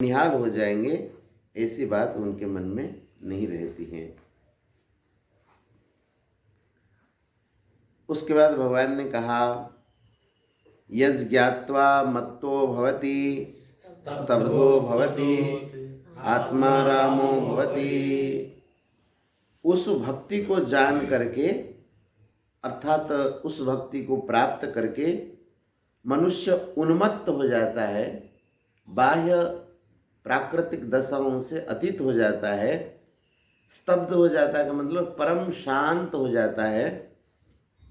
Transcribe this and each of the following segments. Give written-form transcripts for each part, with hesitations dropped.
निहाल हो जाएंगे, ऐसी बात उनके मन में नहीं रहती है। उसके बाद भगवान ने कहा, यज् ज्ञात्वा मत्तो भवति स्तब्धो भवति आत्मा रामो भवति। उस भक्ति को जान करके अर्थात उस भक्ति को प्राप्त करके मनुष्य उन्मत्त हो जाता है, बाह्य प्राकृतिक दशाओं से अतीत हो जाता है, स्तब्ध हो जाता है का मतलब परम शांत हो जाता है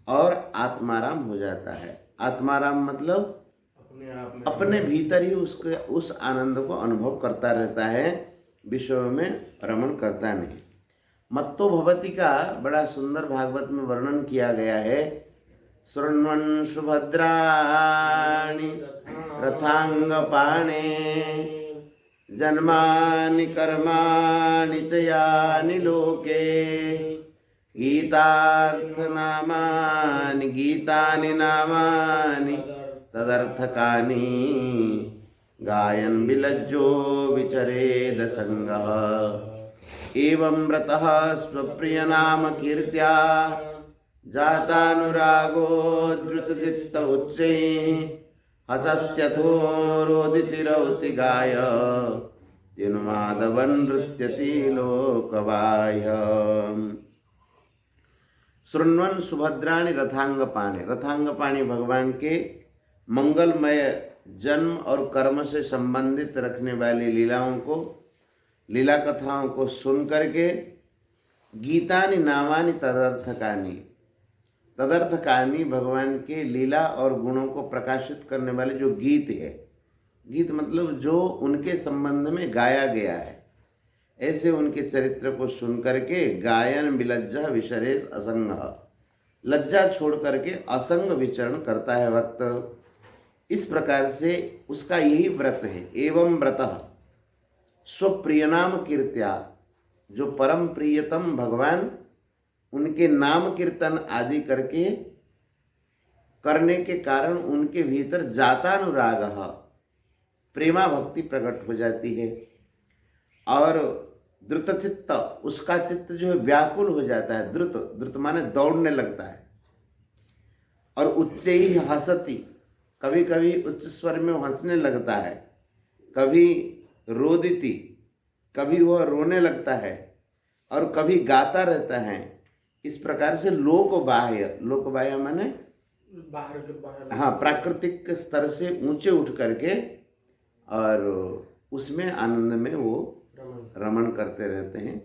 और आत्माराम हो जाता है। आत्माराम मतलब अपने भीतर ही उसके उस आनंद को अनुभव करता रहता है, विश्व में रमण करता नहीं। मत्तो भवति का बड़ा सुंदर भागवत में वर्णन किया गया है। शृण्वन् सुभद्राणि रथांगपाणे जन्मानि कर्माणि च यानि लोके गीतानि नामानि तदर्थकानि गायन् विलज्जो विचरेद संगः एवं व्रतः स्वप्रियनाम कीर्त्या जातानुरागो द्रुतचित्त उच्चैः हतत्यथो रोदितिरौति गाय तिन्माधवन् नृत्यति लोकबाह्यम्। शृण्वन् सुभद्राणि रथांगपाणि। रथांगपाणि भगवान के मंगलमय जन्म और कर्म से संबंधित रखने वाली लीलाओं को, लीला कथाओं को सुन करके गीतानि नामानि तदर्थकानि। तदर्थकानि भगवान के लीला और गुणों को प्रकाशित करने वाले जो गीत है, गीत मतलब जो उनके संबंध में गाया गया है, ऐसे उनके चरित्र को सुन करके गायन विलज्जा विशरेष असंग, लज्जा छोड़ करके असंग विचरण करता है भक्त। इस प्रकार से उसका यही व्रत है। एवं व्रतः स्वप्रियनाम कीर्त्या, जो परम प्रियतम भगवान उनके नाम कीर्तन आदि करके करने के कारण उनके भीतर जातानुराग, प्रेमा भक्ति प्रकट हो जाती है और द्रुतचित्त, उसका चित्त जो है व्याकुल हो जाता है। द्रुत माने दौड़ने लगता है। और उच्च ही हंसती, कभी कभी उच्च स्वर में हंसने लगता है, कभी रोदिती, कभी वह रोने लगता है और कभी गाता रहता है। इस प्रकार से लोक बाह्य माने हाँ, प्राकृतिक स्तर से ऊंचे उठ करके और उसमें आनंद में वो रमण करते रहते हैं।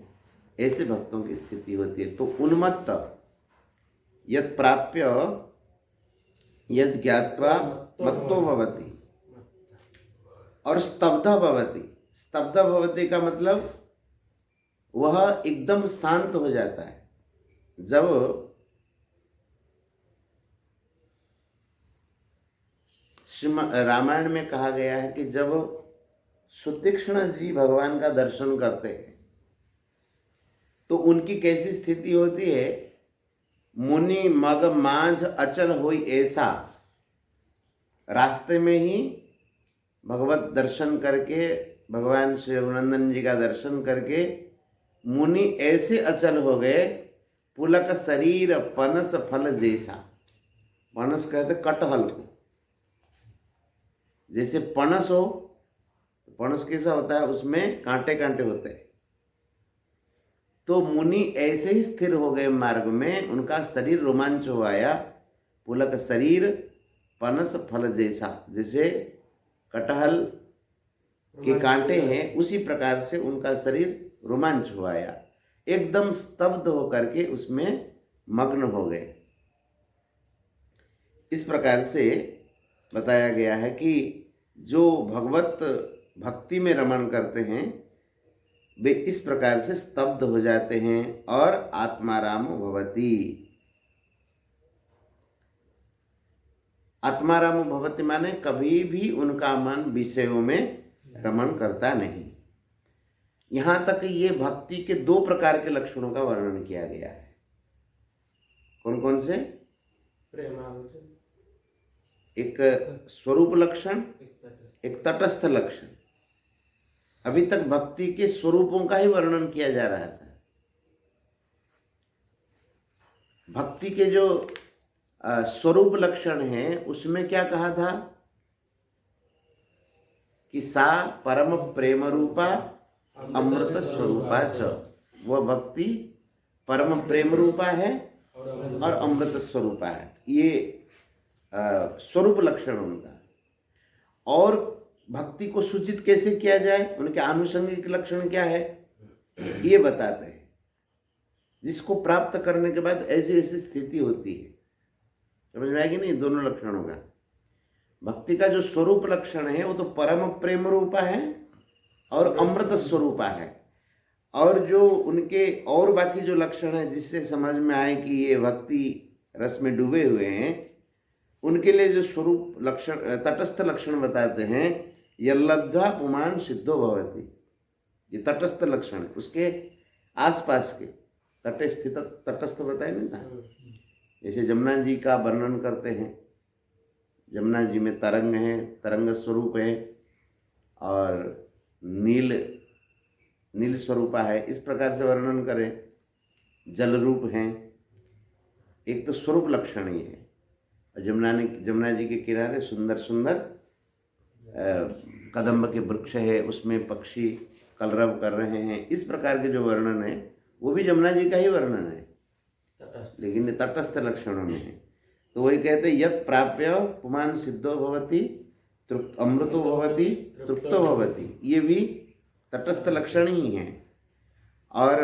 ऐसे भक्तों की स्थिति होती है। तो उन्मत्त यत् प्राप्य यज् ज्ञात्वा मत्तो भवति और स्तब्ध भवति। स्तब्ध भवति का मतलब वह एकदम शांत हो जाता है। जब रामायण में कहा गया है कि जब सुतीक्ष्ण जी भगवान का दर्शन करते हैं तो उनकी कैसी स्थिति होती है। मुनि मग मांझ अचल होई ऐसा, रास्ते में ही भगवत दर्शन करके, भगवान श्री रघुनंदन जी का दर्शन करके मुनि ऐसे अचल हो गए, पुलक शरीर पनस फल जैसा। पनस कहते कटहल को, जैसे पनस हो, पनस कैसा होता है, उसमें कांटे कांटे होते हैं। तो मुनि ऐसे ही स्थिर हो गए मार्ग में, उनका शरीर रोमांच हो आया। पुलक शरीर पनस फल जैसा, जैसे कटहल के कांटे हैं, उसी प्रकार से उनका शरीर रोमांच हो आया। एकदम स्तब्ध होकर के उसमें मग्न हो गए। इस प्रकार से बताया गया है कि जो भगवत भक्ति में रमण करते हैं वे इस प्रकार से स्तब्ध हो जाते हैं और आत्माराम भवति। आत्माराम भवति माने कभी भी उनका मन विषयों में रमण करता नहीं। यहाँ तक ये भक्ति के दो प्रकार के लक्षणों का वर्णन किया गया है। कौन कौन से? एक स्वरूप लक्षण, एक तटस्थ लक्षण। अभी तक भक्ति के स्वरूपों का ही वर्णन किया जा रहा था। भक्ति के जो स्वरूप लक्षण हैं उसमें क्या कहा था कि सा परम प्रेम रूपा अमृत स्वरूपा च, वह भक्ति परम प्रेम रूपा है और अमृत स्वरूपा है। ये स्वरूप लक्षण उनका। और भक्ति को सूचित कैसे किया जाए, उनके आनुषंगिक लक्षण क्या है, ये बताते हैं। जिसको प्राप्त करने के बाद ऐसी ऐसी स्थिति होती है, समझ में आएगी नहीं दोनों लक्षणों का। भक्ति का जो स्वरूप लक्षण है वो तो परम प्रेम रूपा है और अमृत स्वरूपा है। और जो उनके और बाकी जो लक्षण है जिससे समझ में आए कि ये भक्ति रस में डूबे हुए हैं, उनके लिए जो स्वरूप लक्षण तटस्थ लक्षण बताते हैं, यल्लब्ध्वा पुमान् सिद्धो भवति, ये तटस्थ लक्षण है। उसके आसपास के तटे स्थित तटस्थ बताए नहीं था। जैसे जमुना जी का वर्णन करते हैं, जमुना जी में तरंग हैं, तरंग स्वरूप है और नील स्वरूपा है, इस प्रकार से वर्णन करें। जल रूप हैं, एक तो स्वरूप लक्षण ही है। और जमुना जी के किनारे सुंदर सुंदर कदम्ब के वृक्ष है, उसमें पक्षी कलरव कर रहे हैं, इस प्रकार के जो वर्णन है वो भी जमुना जी का ही वर्णन है, लेकिन ये तटस्थ लक्षणों में है। तो वही कहते हैं यत् प्राप्य पुमान् सिद्धो भवति अमृतो भवति तृप्तो भवति, ये भी तटस्थ लक्षण ही है। और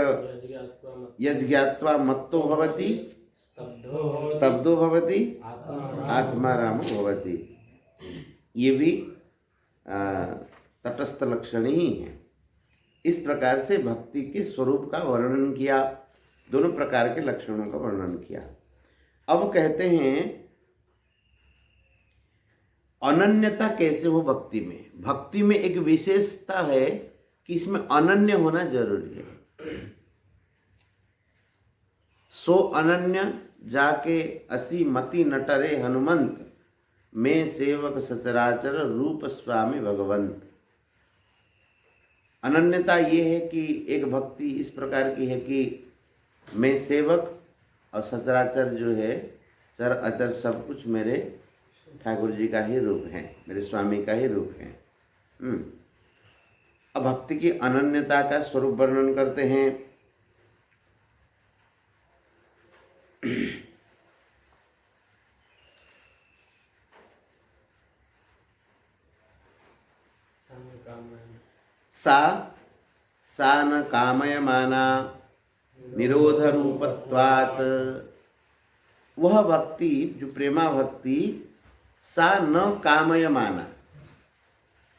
यज् ज्ञात्वा मत्तो भवति स्तब्धो भवति आत्मारामो भवति, ये भी तटस्थ लक्षण ही है। इस प्रकार से भक्ति के स्वरूप का वर्णन किया, दोनों प्रकार के लक्षणों का वर्णन किया। अब कहते हैं अनन्यता कैसे हो भक्ति में। भक्ति में एक विशेषता है कि इसमें अनन्य होना जरूरी है। सो अनन्य जाके असी मति नटरे हनुमंत, मैं सेवक सचराचर रूप स्वामी भगवंत। अनन्यता ये है कि एक भक्ति इस प्रकार की है कि मैं सेवक और सचराचर जो है चर अचर सब कुछ मेरे ठाकुर जी का ही रूप है, मेरे स्वामी का ही रूप है। अब भक्ति की अनन्यता का स्वरूप वर्णन करते हैं। सा न कामयमाना निरोध रूपत्वात्, वह भक्ति जो प्रेमा भक्ति सा न कामयमाना,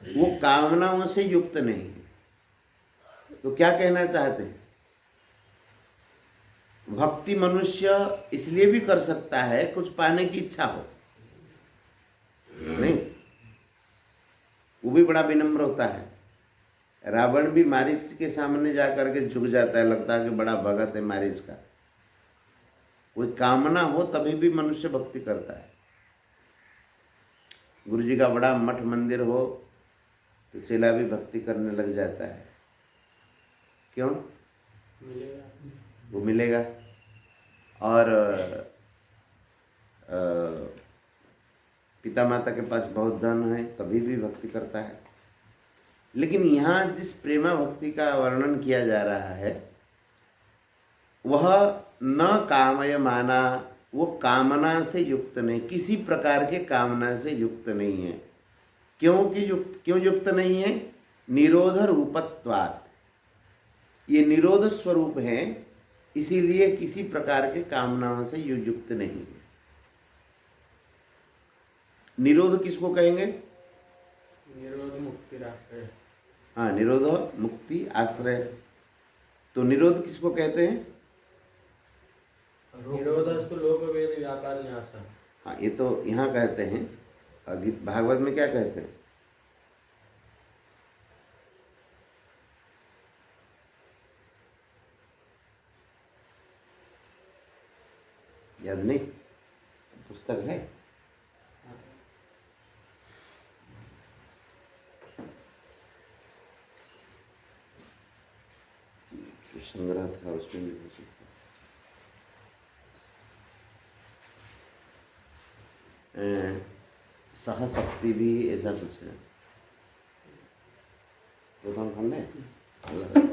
वो कामनाओं से युक्त नहीं। तो क्या कहना चाहते हैं, भक्ति मनुष्य इसलिए भी कर सकता है कुछ पाने की इच्छा हो, नहीं, वो भी बड़ा विनम्र होता है। रावण भी मारीच के सामने जा करके झुक जाता है, लगता है कि बड़ा भगत है मारीच का। कोई कामना हो तभी भी मनुष्य भक्ति करता है। गुरु जी का बड़ा मठ मंदिर हो तो चेला भी भक्ति करने लग जाता है। क्यों? वो मिलेगा। और पिता माता के पास बहुत धन है तभी भी भक्ति करता है। लेकिन यहाँ जिस प्रेमा भक्ति का वर्णन किया जा रहा है वह न कामयमाना, वो कामना से युक्त नहीं, किसी प्रकार के कामना से युक्त नहीं है। क्यों युक्त नहीं है? निरोध रूपत्वात्, ये निरोध स्वरूप है, इसीलिए किसी प्रकार के कामनाओं से युक्त नहीं है। निरोध किसको कहेंगे? निरोध मुक्ति आश्रय। हाँ, निरोध मुक्ति आश्रय। तो निरोध किसको कहते हैं? निरोधस्तु लोक वेद व्यापार न्यास। हाँ, ये तो यहाँ कहते हैं। भागवत में क्या कहते हैं? याद नहीं? पुस्तक है। जो संग्रह था उसमें भी हो सकता है। सहशक्ति भी ऐसा कुछ है। प्रथम खंड है अलग।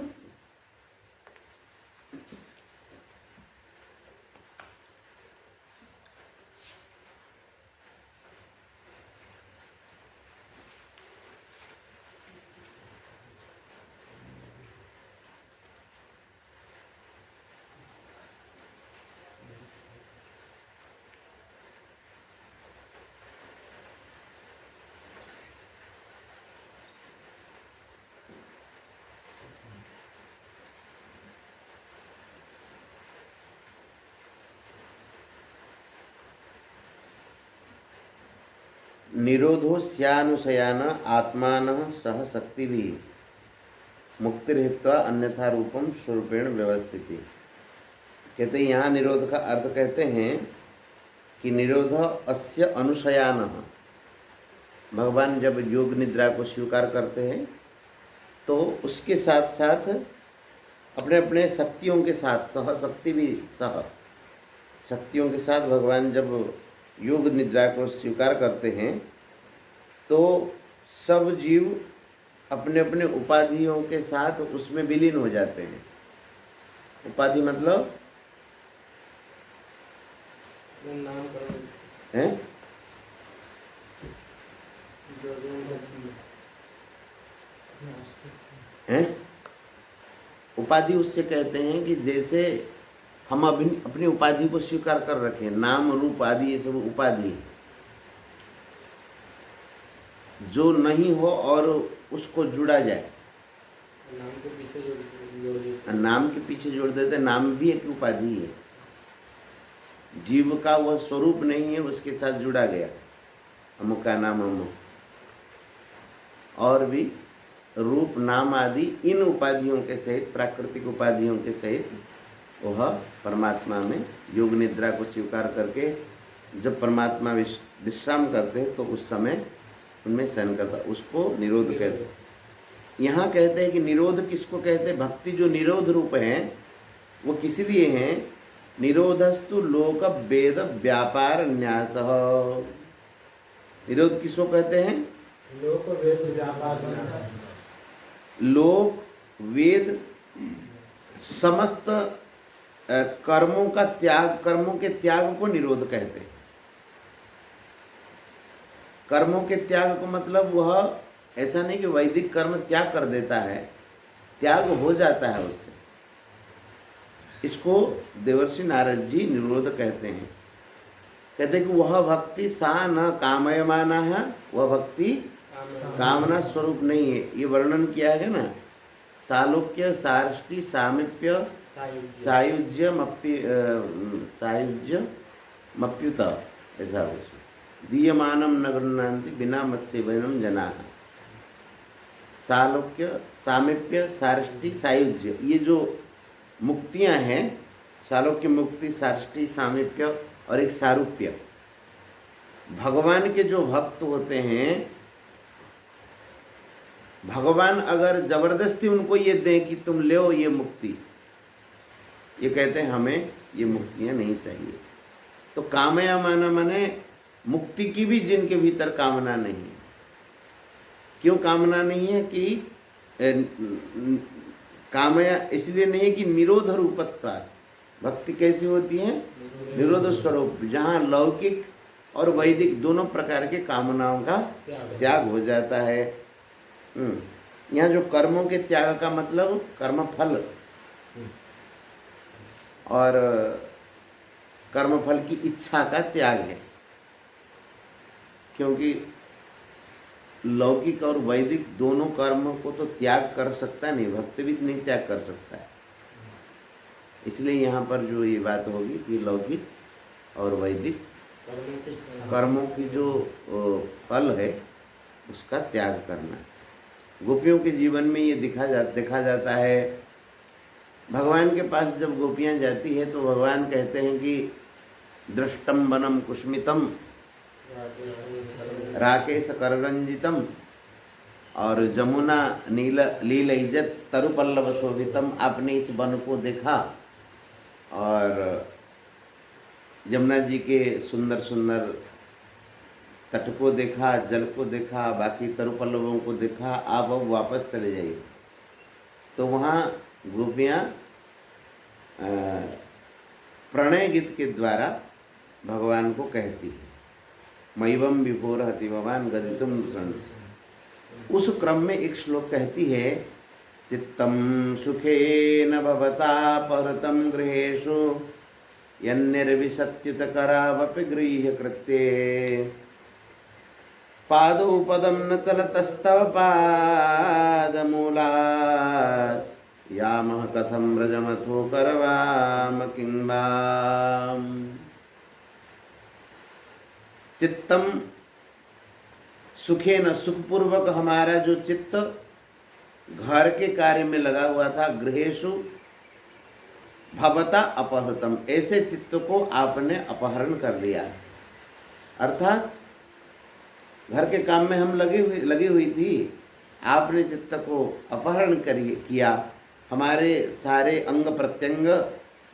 निरोधो स्यानुशयान आत्मान सह शक्ति भी मुक्तिरहित्वा अन्यथा रूपम स्वरूपेण व्यवस्थिति। कहते हैं यहाँ निरोध का अर्थ कहते हैं कि निरोध अस्य अनुशयान। भगवान जब योग निद्रा को स्वीकार करते हैं तो उसके साथ साथ अपने अपने शक्तियों के साथ, सह शक्ति भी, सह शक्तियों के साथ भगवान जब योग निद्रा को स्वीकार करते हैं तो सब जीव अपने अपने उपाधियों के साथ उसमें विलीन हो जाते हैं। उपाधि मतलब नाम करो हैं? हैं? उपाधि उससे कहते हैं कि जैसे हम अपनी उपाधि को स्वीकार कर रखे, नाम रूप आदि ये सब उपाधि जो नहीं हो और उसको जुड़ा जाए, नाम के पीछे जोड़ देते। नाम के पीछे जोड़ देते। नाम भी एक उपाधि है, जीव का वह स्वरूप नहीं है, उसके साथ जुड़ा गया, अमुक का नाम अमुक। और भी रूप नाम आदि इन उपाधियों के सहित, प्राकृतिक उपाधियों के सहित वह परमात्मा में योग निद्रा को स्वीकार करके जब परमात्मा विश्राम करते हैं तो उस समय उनमें शयन करता, उसको निरोध कहते हैं। यहाँ कहते हैं कि निरोध किसको कहते हैं? भक्ति जो निरोध रूप है वो किस लिए है? निरोधस्तु लोक वेद व्यापार न्यास। निरोध किसको कहते हैं? लोक वेद व्यापार न्यास। लोक वेद समस्त कर्मों का त्याग, कर्मों के त्याग को निरोध कहते हैं। कर्मों के त्याग को मतलब वह ऐसा नहीं कि वैदिक कर्म त्याग कर देता है, त्याग हो जाता है उससे। इसको देवर्षि नारद जी निरोध कहते हैं। कहते हैं कि वह भक्ति सा न कामयमाना है, वह भक्ति कामना स्वरूप नहीं है। ये वर्णन किया है ना, सालोक्य सारष्टि सामीप्य सायुज्यमप्युत, ऐसा कुछ। दीयमानम न गृह्णान्ति बिना मत्सेवनम जनाः। सालोक्य सामीप्य सारष्टि सायुज्य, ये जो मुक्तियां हैं, सालोक्य मुक्ति, सारष्टि, सामीप्य और एक सारूप्य। भगवान के जो भक्त होते हैं, भगवान अगर जबरदस्ती उनको ये दें कि तुम ले ये मुक्ति, ये कहते हैं हमें ये मुक्तियां नहीं चाहिए। तो कामया माना माने मुक्ति की भी जिनके भीतर कामना नहीं है। क्यों कामना नहीं है? कि कामया इसलिए नहीं है कि निरोध रूपत्वा। भक्ति कैसी होती है? निरोध स्वरूप, जहाँ लौकिक और वैदिक दोनों प्रकार के कामनाओं का त्याग हो जाता है। यहाँ जो कर्मों के त्याग का मतलब कर्मफल और कर्मफल की इच्छा का त्याग है। क्योंकि लौकिक और वैदिक दोनों कर्म को तो त्याग कर सकता नहीं, भक्त भी नहीं त्याग कर सकता है। इसलिए यहाँ पर जो ये बात होगी कि लौकिक और वैदिक कर्मों की जो फल है उसका त्याग करना। गोपियों के जीवन में ये देखा जाता है। भगवान के पास जब गोपियाँ जाती है तो भगवान कहते हैं कि दृष्टम वनम कुष्मितम राकेश कररंजितम, और जमुना नील लील इज्जत तरुपल्लव शोभितम, आपने इस वन को देखा और यमुना जी के सुंदर सुंदर तट को देखा, जल को देखा, बाकी तरुपल्लवों को देखा, आप अब वापस चले जाइए। तो वहाँ गोपियाँ प्रणय गीत के द्वारा भगवान को कहती है, मैवम विभोर हति भवान गदितुम संस। उस क्रम में एक श्लोक कहती है, चित्तम सुखेन भवता परतम गृहेषु यन्निर्विशत्युत करावपि गृह्य कृत्ये पादौ पदं न चलतस्तव पादमूलात् यामः कथं व्रजमथो करवाम किंबाम। चित्तम सुखेन, सुखपूर्वक हमारा जो चित्त घर के कार्य में लगा हुआ था, गृहेषु भवता अपहृतम, ऐसे चित्त को आपने अपहरण कर लिया। अर्थात घर के काम में हम लगी हुई थी, आपने चित्त को अपहरण किया। हमारे सारे अंग प्रत्यंग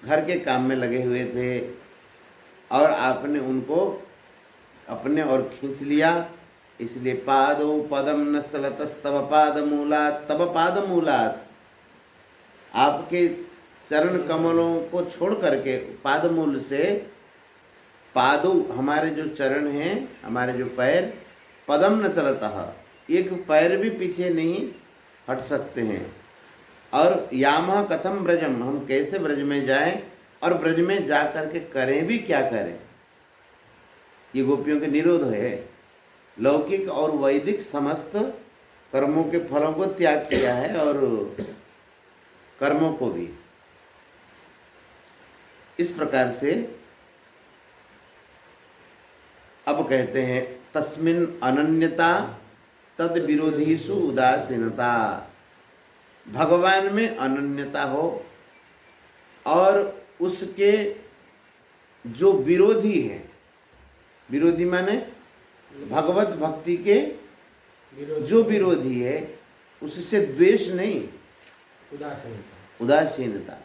घर के काम में लगे हुए थे और आपने उनको अपने और खींच लिया। इसलिए पादौ पदम न चलतस्तव पादमूलात्, तव पादमूलात्, आपके चरण कमलों को छोड़ करके पादमूल से, पादौ हमारे जो चरण हैं, हमारे जो पैर, पदम न चलता, एक पैर भी पीछे नहीं हट सकते हैं। और यामः कथम ब्रजम, हम कैसे ब्रज में जाएं और ब्रज में जा करके करें भी क्या करें। ये गोपियों के निरोध है। लौकिक और वैदिक समस्त कर्मों के फलों को त्याग किया है और कर्मों को भी। इस प्रकार से अब कहते हैं, तस्मिन् अनन्यता तद विरोधीषु उदासीनता, भगवान में अनन्यता हो और उसके जो विरोधी है, विरोधी माने भगवत भक्ति के जो विरोधी है उससे द्वेष नहीं, उदासीनता। उदासीनता,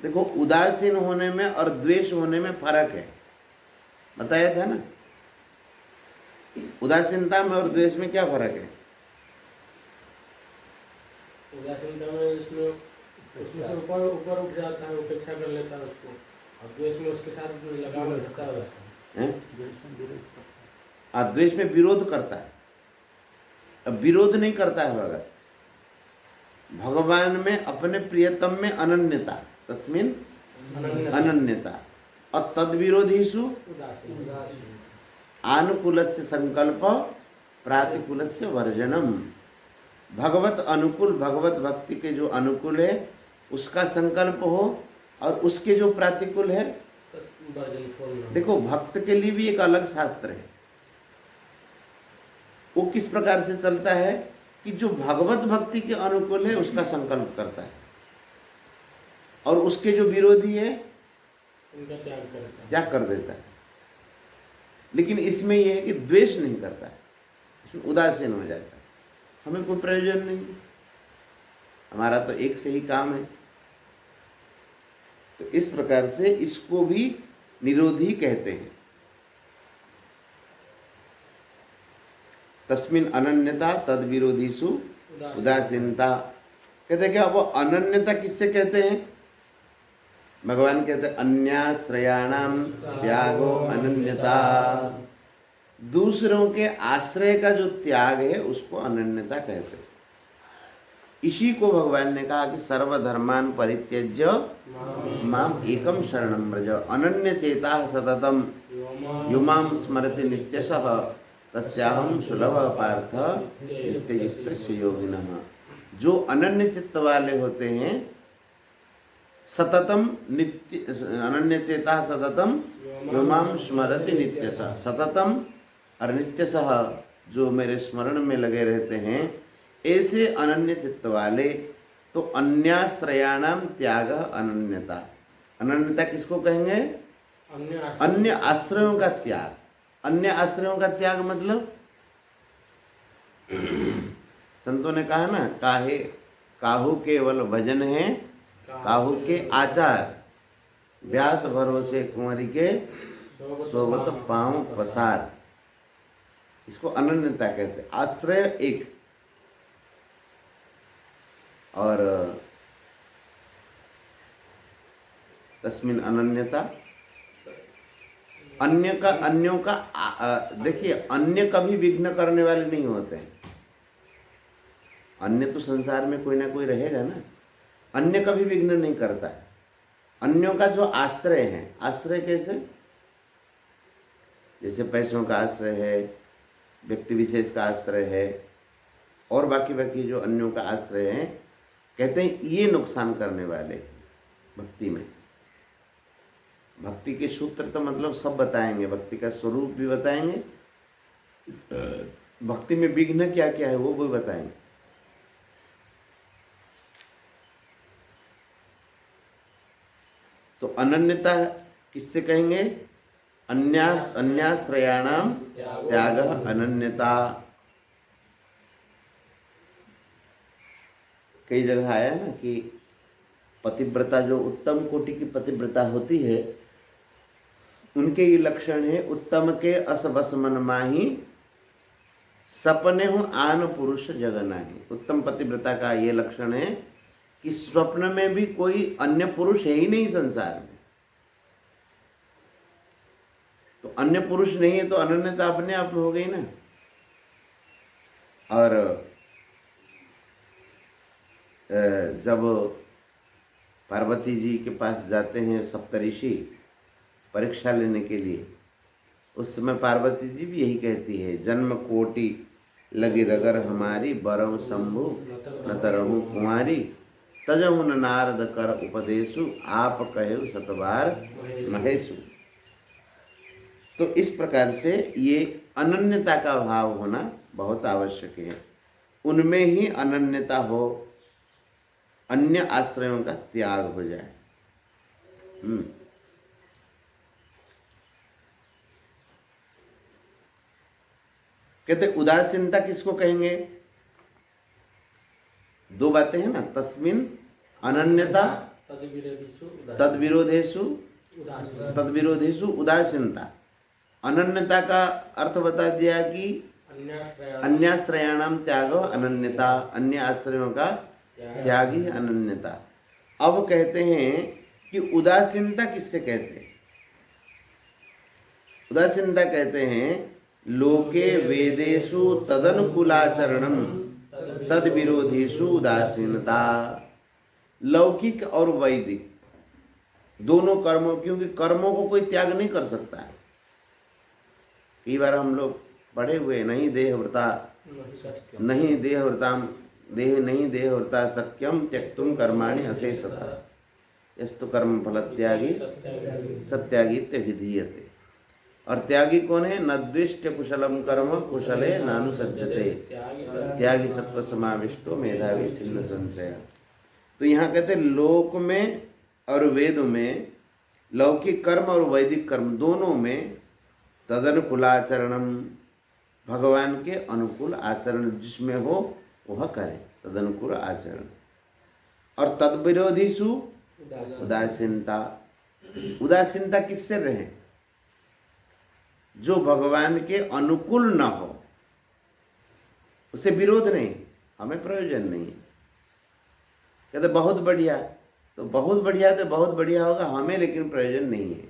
देखो उदासीन होने में और द्वेष होने में फर्क है, बताया था ना। उदासीनता में और द्वेष में क्या फर्क है? उदासीनता में इसमें उसमें से ऊपर ऊपर उठ जाता है, उपेक्षा कर लेता है उसको, और द्वेष में उसके साथ लगाव रहता है उसका। द्वेष में विरोध करता है, अब विरोध नहीं करता है भगत। भगवान में अपने प्रियतम में अनन्यता, तस्मिन् अनन्यता, और तद विरोधीषु आनुकूलस्य संकल्प प्रातिकूलस्य वर्जनम। भगवत अनुकूल, भगवत भक्ति के जो अनुकूल है उसका संकल्प हो और उसके जो प्रातिकूल है, देखो भक्त के लिए भी एक अलग शास्त्र है। वो किस प्रकार से चलता है कि जो भगवत भक्ति के अनुकूल है उसका संकल्प करता है और उसके जो विरोधी है उनका त्याग कर देता है। लेकिन इसमें यह है कि द्वेष नहीं करता है, इसमें उदासीन हो जाता है। हमें कोई प्रयोजन नहीं, हमारा तो एक से ही काम है। तो इस प्रकार से इसको भी निरोधी कहते हैं। तस्मिन् अनन्यता तद विरोधीषु उदासीनता। कहते क्या वो अनन्यता किससे कहते हैं? भगवान कहते हैं अन्याश्रयाणाम त्यागो अनन्यता, दूसरों के आश्रय का जो त्याग है उसको अनन्यता कहते हैं। इसी को भगवान ने कहा कि सर्वधर्मान परित्यज्य माम एकम शरणं व्रज, अनन्य चेता सततम यो माम स्मरति नित्यशः तस्याहं सुलभ पार्थ नित्ययुक्तस्य योगिनः। जो अनन्य चित्त वाले होते हैं, सततम नित्य, अनन्य चेता सततम यो माम स्मरति नित्यशः, सततम और नित्यशः जो मेरे स्मरण में लगे रहते हैं, ऐसे अनन्य चित्त वाले। तो अन्याश्रयाणाम त्याग अनन्यता। अनन्यता किसको कहेंगे? अन्य आश्रयों का त्याग। अन्य आश्रयों का त्याग मतलब संतों ने कहा ना, काहे काहू केवल भजन है, काहू के आचार, व्यास भरोसे कुंवरी के सोबत पाँव पसार। इसको अनन्यता कहते हैं। आश्रय एक और तस्मिन अनन्यता। अन्यों का देखिए, अन्य कभी विघ्न करने वाले नहीं होते हैं। अन्य तो संसार में कोई ना कोई रहेगा ना, अन्य कभी विघ्न नहीं करता है। अन्यों का जो आश्रय है, आश्रय कैसे? जैसे पैसों का आश्रय है, व्यक्ति विशेष का आश्रय है, और बाकी जो अन्यों का आश्रय है, कहते हैं ये नुकसान करने वाले भक्ति में। भक्ति के सूत्र तो मतलब सब बताएंगे, भक्ति का स्वरूप भी बताएंगे, भक्ति में विघ्न क्या क्या है वो भी बताएंगे। तो अनन्यता किससे कहेंगे? अन्याश्रयाणाम त्याग अनन्यता। कई जगह आया ना कि पतिव्रता, जो उत्तम कोटि की पतिव्रता होती है, उनके ये लक्षण है, उत्तम के अस बस मन माही, सपने हो आन पुरुष जग नाही। उत्तम पतिव्रता का ये लक्षण है कि स्वप्न में भी कोई अन्य पुरुष है ही नहीं संसार में। तो अन्य पुरुष नहीं है तो अनन्यता अपने आप में हो गई ना। और जब पार्वती जी के पास जाते हैं सप्तऋषि परीक्षा लेने के लिए, उस समय पार्वती जी भी यही कहती है, जन्म कोटि लगी रगर हमारी, बरहु शंभु न तरहु कुंवारी, तजहु न नारद कर उपदेशु, आप कहे सतबार महेशु। तो इस प्रकार से ये अनन्यता का भाव होना बहुत आवश्यक है। उनमें ही अनन्यता हो, अन्य आश्रयों का त्याग हो जाए। कहते उदासीनता किसको कहेंगे? दो बातें हैं ना, तस्मिन अनन्यता तद्विरोधेषु उदासीनता। अनन्यता का अर्थ बता दिया कि अन्याश्रयाणाम त्याग अनन्यता, अन्य आश्रयों का त्यागी अनन्यता। अब कहते हैं कि उदासीनता किससे कहते हैं? उदासीनता कहते हैं लोके वेदेषु तदनुकूलाचरणम तद विरोधीषु उदासीनता। लौकिक और वैदिक दोनों कर्मों, क्योंकि कर्मों को कोई त्याग नहीं कर सकता है। कई बार हम लोग पढ़े हुए, नहीं देहव्रता सख्यम त्यक्तुम कर्माणि अशेषतः, यस्तु कर्म फल त्यागी सत्यागीत्य विधीयते। और त्यागी कौन है? नद्विष्ट कुशलम कर्म कुशले नानुसज्जते, त्यागी सत्व समाविष्टो मेधावी छिन्न संशय। तो यहाँ कहते लोक में और वेद में, लौकिक कर्म और वैदिक कर्म दोनों में तदनुकूलाचरणम, भगवान के अनुकूल आचरण जिसमें हो वह करें, तदनुकूल आचरण। और तद्विरोधीषु उदासीनता। उदासीनता किससे रहे? जो भगवान के अनुकूल न हो, उसे विरोध नहीं, हमें प्रयोजन नहीं। कहते बहुत बढ़िया, तो बहुत बढ़िया तो बहुत बढ़िया होगा हमें, लेकिन प्रयोजन नहीं है।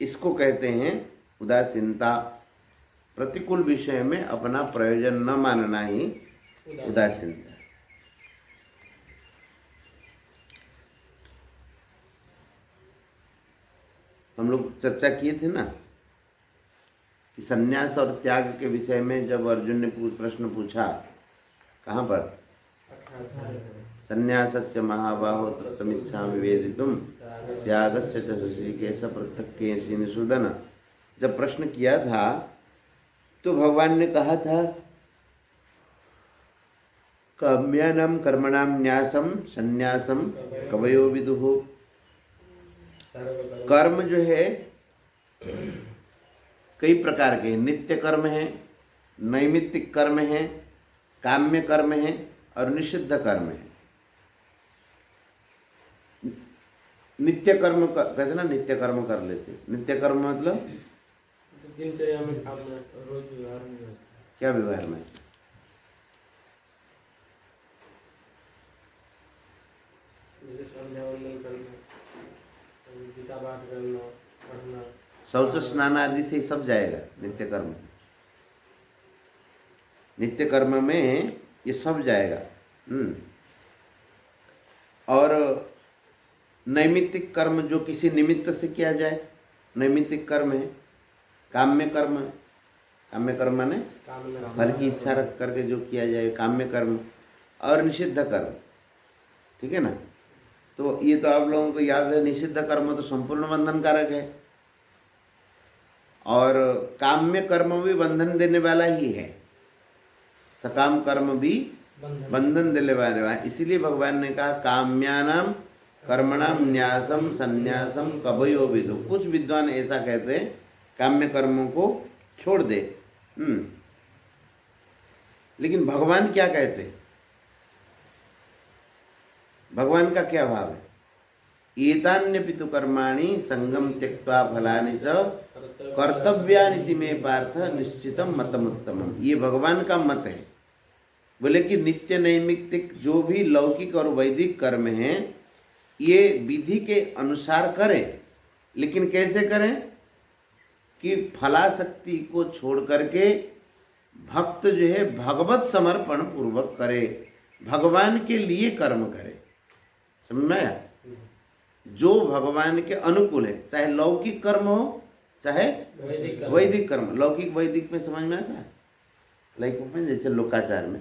इसको कहते हैं उदासीनता। प्रतिकूल विषय में अपना प्रयोजन न मानना ही उदासीनता। हम लोग चर्चा किए थे ना कि संन्यास और त्याग के विषय में जब अर्जुन ने प्रश्न पूछा, कहाँ पर? संन्यासस्य महाबाहो तत्त्वमिच्छामि वेदितुम त्यागस्य च ऋषिकेश पृथक्केशी निषूदन। जब प्रश्न किया था तो भगवान ने कहा था, काम्यानां कर्मणां न्यासम संन्यासम कवयो विदुः। कर्म जो है कई प्रकार के, नित्य कर्म है, नैमित्तिक कर्म है काम्य कर्म है और निषिद्ध कर्म है। नित्य कर्म कहते ना, नित्य कर्म कर लेते। नित्य कर्म मतलब दिनचर्या में, काम में, रोज व्यवहार में। क्या व्यवहार में? जैसे संध्या वंदन करना, गीता पाठ करना, पढ़ना, शौच स्नान आदि से ही सब जाएगा नित्य कर्म। नित्य कर्म में ये सब जाएगा। और नैमित्तिक कर्म जो किसी निमित्त से किया जाए, नैमित्तिक कर्म है। काम्य कर्म, काम्य कर्म माने फल की इच्छा रख करके जो किया जाए काम्य कर्म। और निषिद्ध कर्म, ठीक है ना। तो ये तो आप लोगों को याद है, निषिद्ध कर्म तो संपूर्ण बंधन कारक है और काम्य कर्म भी बंधन देने वाला ही है, सकाम कर्म भी बंधन देने वाला है। इसीलिए भगवान ने कहा काम्यानाम कर्मणाम न्यासम संन्यासम कभयो विदु। कुछ विद्वान ऐसा कहते हैं काम्य कर्मों को छोड़ दे। लेकिन भगवान क्या कहते हैं? भगवान का क्या भाव है? एतान्यपि तु कर्माणि संगम त्यक्त्वा फलानि च कर्तव्यानिति मे पार्थ निश्चितम मतमुत्तमम। ये भगवान का मत है। बोले कि नित्य नैमित्तिक जो भी लौकिक और वैदिक कर्म हैं ये विधि के अनुसार करें, लेकिन कैसे करें कि फलाशक्ति को छोड़ करके भक्त जो है भगवत समर्पण पूर्वक करे, भगवान के लिए कर्म करे। समझ में आया? जो भगवान के अनुकूल है, चाहे लौकिक कर्म हो चाहे वैदिक कर्म। लौकिक वैदिक में समझ में आता है, लौकिक में जैसे लोकाचार में,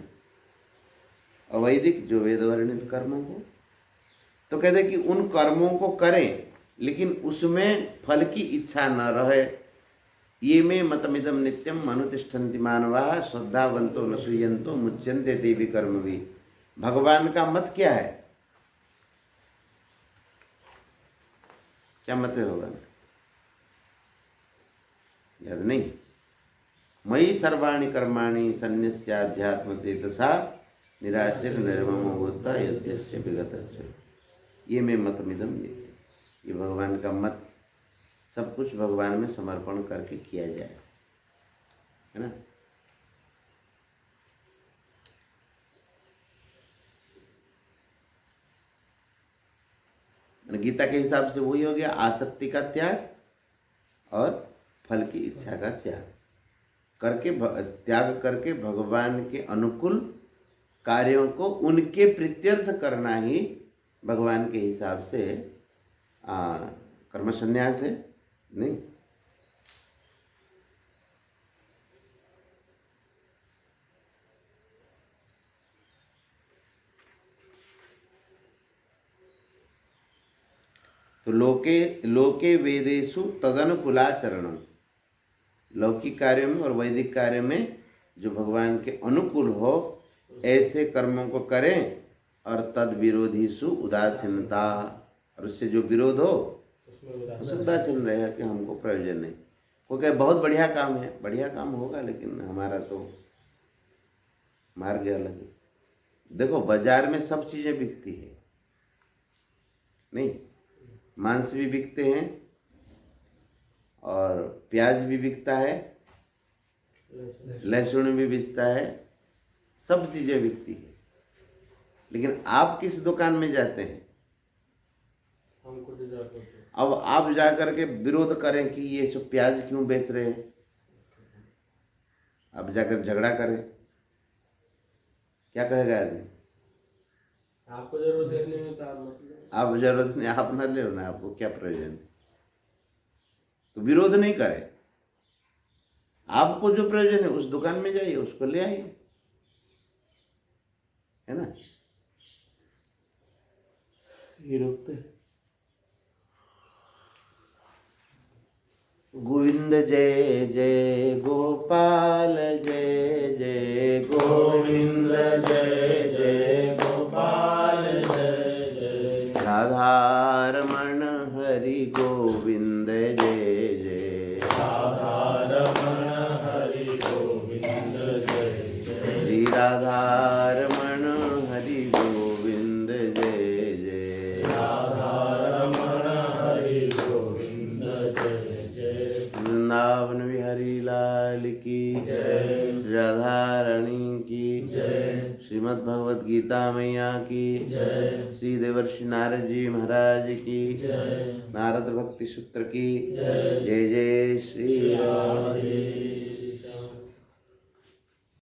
और वैदिक जो वेद वर्णित कर्मों को। तो कहते कि उन कर्मों को करें लेकिन उसमें फल की इच्छा न रहे। ये में मतमिदम नित्यम अनुतिष्ठन्ति मानवा श्रद्धावंतो न सूयंतो मुच्यन्ते देवी कर्म भी। भगवान का मत क्या है? क्या मत है भगवान? याद नहीं? मयि सर्वाणि कर्माणि सन्न्यस्याध्यात्म चेतसा निराशीर निर्ममो भूत्वा युद्धस्य विगतस्य। ये में मतमिदम नित्य। ये भगवान का मत, सब कुछ भगवान में समर्पण करके किया जाए, है ना। गीता के हिसाब से वही हो गया, आसक्ति का त्याग और फल की इच्छा का त्याग करके, त्याग करके भगवान के अनुकूल कार्यों को उनके प्रीत्यर्थ करना ही भगवान के हिसाब से कर्म संन्यास है। नहीं, तो लोके वेदेषु तदनुकूलाचरणम। लौकिक कार्य में और वैदिक कार्य में जो भगवान के अनुकूल हो ऐसे कर्मों को करें, और तद विरोधीसु उदासीनता, और उससे जो विरोध हो उससे उदासीन रहेगा कि हमको प्रयोजन नहीं। वो कहे बहुत बढ़िया काम है, बढ़िया काम होगा लेकिन हमारा तो मार्ग अलग है। देखो बाजार में सब चीज़ें बिकती है, नहीं, मांस भी बिकते हैं और प्याज भी बिकता है, लहसुन भी बिकता है, सब चीज़ें बिकती है। लेकिन आप किस दुकान में जाते हैं? अब आप जा करके विरोध करें कि ये सब प्याज क्यों बेच रहे हैं, अब जाकर झगड़ा करें, क्या कहेगा आदमी? आपको जरूरत नहीं है तो आप जरूरत नहीं, आप न ले ना, आपको क्या प्रयोजन है? तो विरोध नहीं करें। आपको जो प्रयोजन है उस दुकान में जाइए, उसको ले आइए, है ना। ये रोकते गोविंद जय जय गोपाल जय जय गोविंद जय जय गोपाल जय जय राधारमण हरि गोविंद जय जय राधारमण हरि गोविंद जय जय श्री राधा वृंदावन बिहारी लाल की श्री राधा रानी की श्रीमद् भगवद गीता मैया की श्री देवर्षि नारद जी महाराज की नारद भक्ति सूत्र की जय जय श्री राधे।